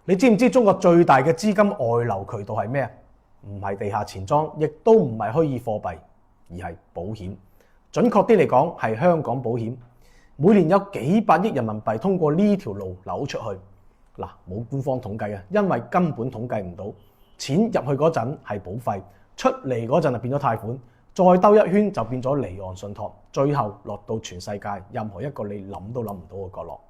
你知唔知中國最大嘅資金外流渠道係咩啊？唔係地下錢莊，亦都唔係虛擬貨幣，而係保險。準確啲嚟講係香港保險。每年有幾百億人民幣通過呢條路流出去。嗱，冇官方統計啊，因為根本統計唔到。錢入去嗰陣係保費，出嚟嗰陣就變咗貸款，再兜一圈就變咗離岸信託，最後落到全世界任何一個你諗都諗唔到嘅角落。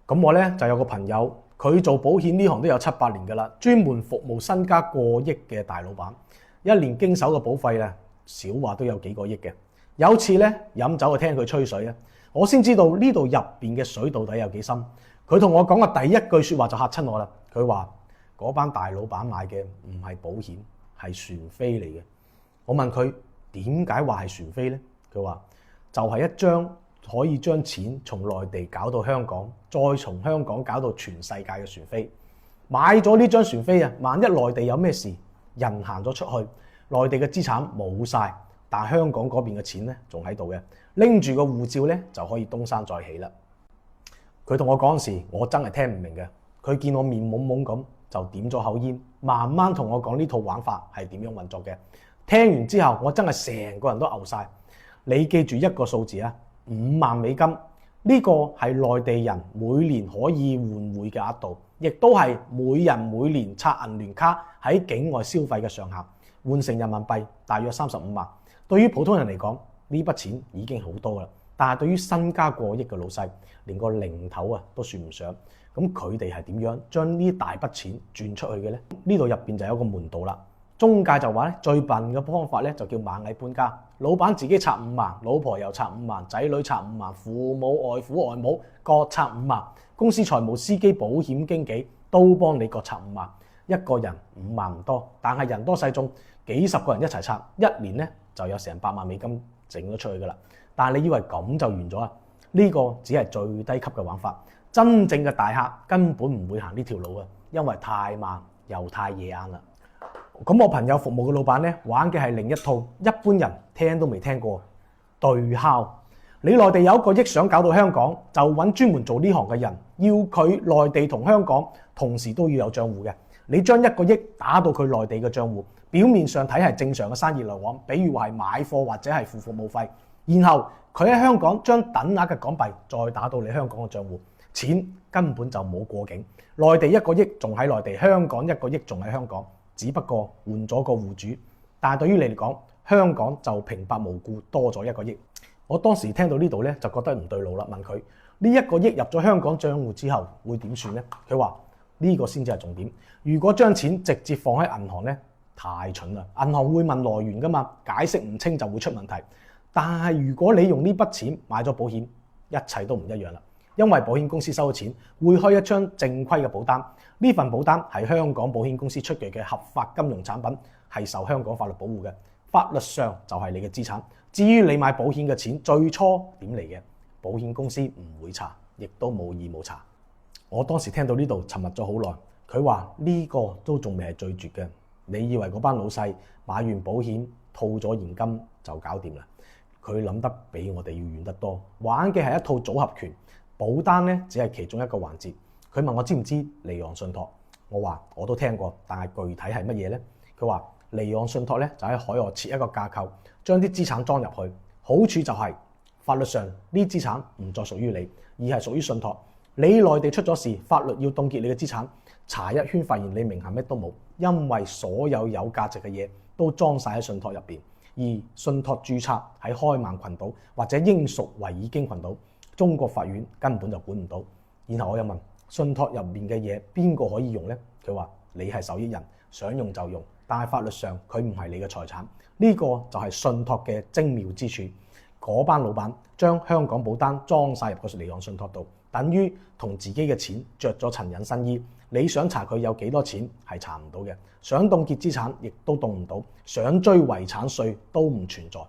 咁我呢就有個朋友，佢做保險呢行都有7-8年㗎啦，專門服務身家過億嘅大老闆，一年經手嘅保費咧，少話都有幾個億嘅。有次呢，飲酒就聽佢吹水啊，我先知道呢度入邊嘅水到底有幾深。佢同我講嘅第一句説話就嚇親我啦。佢話嗰班大老闆買嘅唔係保險，係船飛嚟嘅。我問佢點解話係船飛呢？佢話就係一張可以將錢從內地搞到香港，再從香港搞到全世界嘅船飛。買咗呢張船飛啊，萬一內地有咩事，人行咗出去，內地嘅資產冇晒，但香港嗰邊嘅錢咧仲喺度嘅，拎住個護照咧就可以東山再起啦。佢同我講時，我真係聽唔明嘅。佢見我面懵懵咁，就點咗口煙，慢慢同我講呢套玩法係點樣運作嘅。聽完之後，我真係成個人都嘔晒。你記住一個數字啊，5萬美金，呢個係內地人每年可以換匯嘅額度，亦都係每人每年刷銀聯卡喺境外消費嘅上限，換成人民幣大約35萬。對於普通人嚟講，呢筆錢已經好多啦，但係對於身家過億嘅老細，連個零頭啊都算唔上。咁佢哋係點樣將呢大筆錢轉出去嘅呢？呢度入邊就有一個門道啦。中介就話咧，最笨嘅方法咧就叫螞蟻搬家。老闆自己拆5萬，老婆又拆5萬，仔女拆5萬，父母外父外母各拆5萬，公司財務司機、保險經紀都幫你各拆5萬。一個人5萬唔多，但係人多勢眾，幾十個人一齊拆，一年咧就有成8萬美金整咗出去噶啦。但係你以為咁就完咗啊？呢個只係最低級嘅玩法。真正嘅大客根本唔會行呢條路啊，因為太慢又太夜眼啦。咁我朋友服務嘅老闆咧，玩嘅係另一套，一般人聽都未聽過。對敲，你內地有1個億想搞到香港，就揾專門做呢行嘅人，要佢內地同香港同時都要有賬戶嘅。你將1個億打到佢內地嘅賬戶，表面上睇係正常嘅生意來往，比如話係買貨或者係付服務費，然後佢喺香港將等額嘅港幣再打到你香港嘅賬戶，錢根本就冇過境。內地1個億仲喺內地，香港1個億仲喺香港。只不過換咗個戶主，但係對於你嚟講，香港就平白無故多咗1個億。我當時聽到呢度咧，就覺得唔對路啦。問佢呢1個億入咗香港賬戶之後會點算呢？佢話呢個先至係重點。如果將錢直接放喺銀行咧，太蠢啦！銀行會問來源噶嘛，解釋唔清就會出問題。但係如果你用呢筆錢買咗保險，一切都唔一樣啦。因為保險公司收咗錢，會開一張正規嘅保單。呢份保單係香港保險公司出具嘅合法金融產品，係受香港法律保護嘅，法律上就係你嘅資產。至於你買保險嘅錢最初點嚟嘅，保險公司唔會查，亦都冇義務查。我當時聽到呢度沉默咗好耐。佢話呢個都仲未係最絕嘅。你以為嗰班老細買完保險套咗現金就搞掂啦？佢諗得比我哋要遠得多，玩嘅係一套組合拳。保單咧只係其中一個環節。佢問我知唔知離岸信託？我話我都聽過，但係具體係乜嘢呢？佢話離岸信託咧就喺海外設一個架構，將啲資產裝入去。好處就係法律上呢資產唔再屬於你，而係屬於信託。你內地出咗事，法律要凍結你嘅資產，查一圈發現你名下乜都冇，因為所有有價值嘅嘢都裝晒喺信託入邊。而信託註冊喺開曼群島或者英屬維爾京群島。中國法院根本就管唔到。然後我又問信託入面嘅嘢邊個可以用呢？佢話你係受益人，想用就用，但係法律上佢唔係你嘅財產。呢個就係信託嘅精妙之處。嗰班老闆將香港保單裝晒入個離岸信託度，等於同自己嘅錢着咗層隱身衣。你想查佢有幾多錢係查唔到嘅，想凍結資產亦都凍唔到，想追遺產稅都唔存在。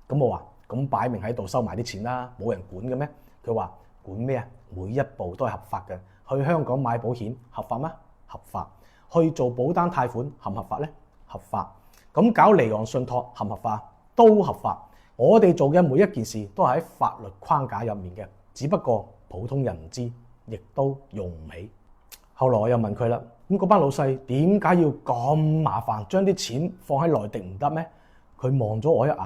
咁我話咁擺明喺度收埋啲錢啦，冇人管嘅咩？佢話管咩啊？每一步都係合法嘅。去香港買保險合法嗎？合法。去做保單貸款合唔合法呢？合法。咁搞離岸信託合唔合法？都合法。我哋做嘅每一件事都係喺法律框架入面嘅，只不過普通人唔知，亦都用唔起。後來我又問佢啦，咁嗰班老細點解要咁麻煩將啲錢放喺內地唔得咩？佢望咗我一眼，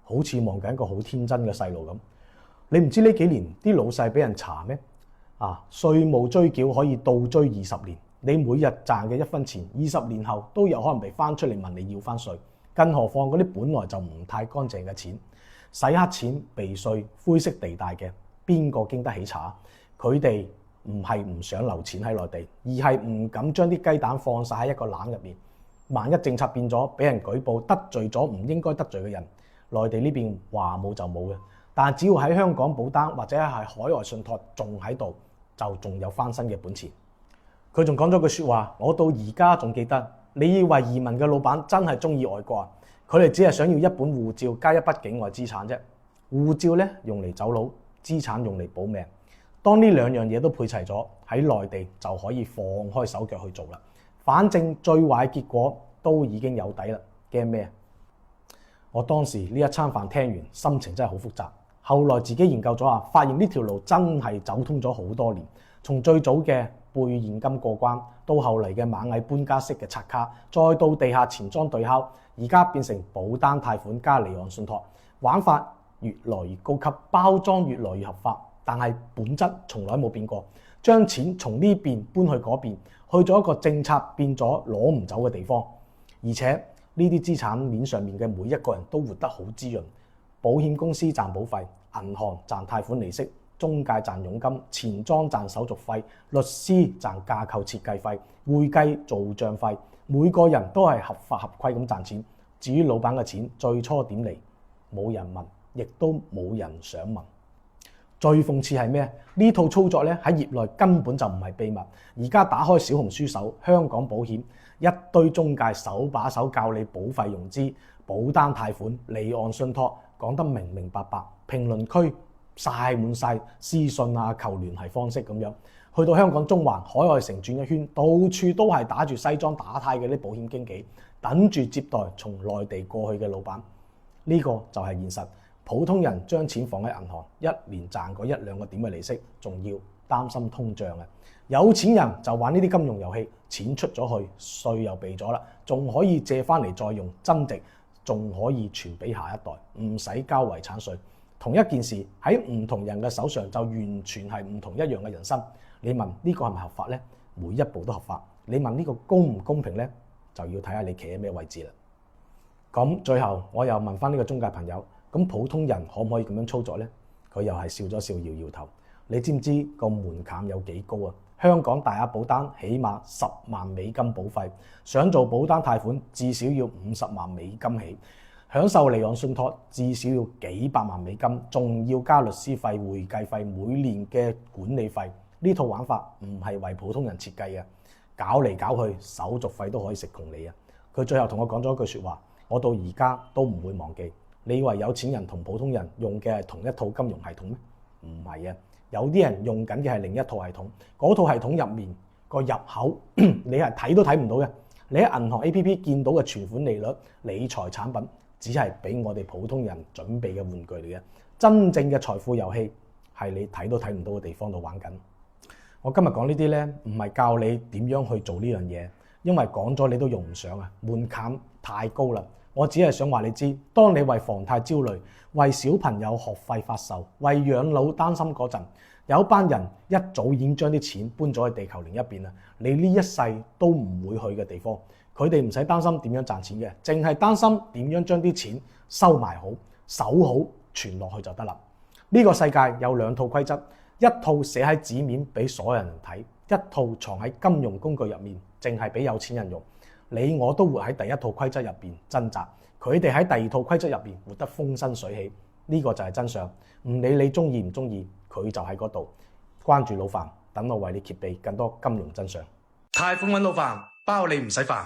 好似望緊一個好天真嘅細路咁。你唔知呢幾年啲老細俾人查咩？稅務追繳可以倒追20年，你每日賺嘅1分錢，20年後都有可能被翻出嚟問你要翻稅。更何況嗰啲本來就唔太乾淨嘅錢，洗黑錢、避稅、灰色地帶嘅，邊個經得起查？佢哋唔係唔想留錢喺內地，而係唔敢將啲雞蛋放晒喺一個籃入面。萬一政策變咗，俾人舉報得罪咗唔應該得罪嘅人，內地呢邊話冇就冇嘅。但只要喺香港保單或者係海外信託仲喺度，就仲有翻身嘅本錢。佢仲講咗句説話，我到而家仲記得。你以為移民嘅老闆真係中意外國啊？佢哋只係想要一本護照加一筆境外資產啫。護照咧用嚟走佬，資產用嚟保命。當呢兩樣嘢都配齊咗，喺內地就可以放開手腳去做啦。反正最壞結果都已經有底啦，驚咩？我當時呢一餐飯聽完，心情真係好複雜。後來自己研究咗發現呢條路真係走通咗好多年，從最早嘅背現金過關，到後嚟嘅螞蟻搬家式嘅刷卡，再到地下錢莊對敲，而家變成保單貸款加離岸信託，玩法越來越高級，包裝越來越合法，但係本質從來冇變過，將錢從呢邊搬去嗰邊，去咗一個政策變咗攞唔走嘅地方。而且呢啲資產面上面嘅每一個人都活得好滋潤，保險公司賺保費，銀行賺貸款利息，中介賺佣金，錢莊賺手續費，律師賺架構設計費，會計做帳費，每個人都係合法合規咁賺錢。至於老闆嘅錢最初點嚟，冇人問，亦都冇人想問。最諷刺係咩？呢套操作咧喺業內根本就唔係秘密。而家打開小紅書搜香港保險，一堆中介手把手教你保費融資、保單貸款、離岸信託，講得明明白白。評論區曬滿晒私信求聯繫方式咁樣。去到香港中環海外城轉一圈，到處都係打住西裝打呔嘅啲保險經紀，等住接待從內地過去嘅老闆。呢個就係現實。普通人將錢放喺銀行，一年賺個1-2個點嘅利息，仲要擔心通脹嘅。有錢人就玩呢啲金融遊戲，錢出咗去，稅又避咗啦，仲可以借翻嚟再用增值，仲可以傳俾下一代，唔使交遺產稅。同一件事喺唔同人嘅手上就完全係唔同一樣嘅人生。你問呢個係咪合法呢？每一步都合法。你問呢個公唔公平呢？就要睇下你企喺咩位置啦。咁最後我又問翻呢個中介朋友，咁普通人可唔可以咁樣操作呢？佢又係笑咗笑，搖搖頭。你知唔知個門檻有幾高啊？香港大額保單起碼10萬美金保費，想做保單貸款至少要50萬美金起，享受離岸信託至少要幾百萬美金，仲要加律師費、會計費、每年嘅管理費。呢套玩法唔係為普通人設計嘅，搞嚟搞去手續費都可以食窮你啊！佢最後同我講咗一句説話，我到而家都唔會忘記。你以為有錢人同普通人用嘅係同一套金融系統咩？唔係啊，有啲人用緊嘅係另一套系統。嗰套系統入面個入口你係睇都睇唔到嘅。你喺銀行 APP 見到嘅存款利率、理財產品，只係俾我哋普通人準備嘅玩具嚟嘅。真正嘅財富遊戲係你睇都睇唔到嘅地方度玩緊。我今日講呢啲呢，唔係教你點樣去做呢樣嘢，因為講咗你都用唔上啊，門檻太高啦。我只係想話你知，當你為房貸焦慮、為小朋友學費發愁、為養老擔心嗰陣，有班人一早已經將啲錢搬咗去地球另一邊啦。你呢一世都唔會去嘅地方，佢哋唔使擔心點樣賺錢嘅，淨係擔心點樣將啲錢收埋好、守好、傳落去就得啦。呢個世界有2套規則，一套寫喺紙面俾所有人睇，一套藏喺金融工具入面，淨係俾有錢人用。你我都活喺第一套規則入邊掙扎，佢哋喺第二套規則入邊活得風生水起。呢個就係真相。唔理你中意唔中意，佢就喺嗰度。關注老范，等我為你揭秘更多金融真相。貸款揾老范，包你唔使煩。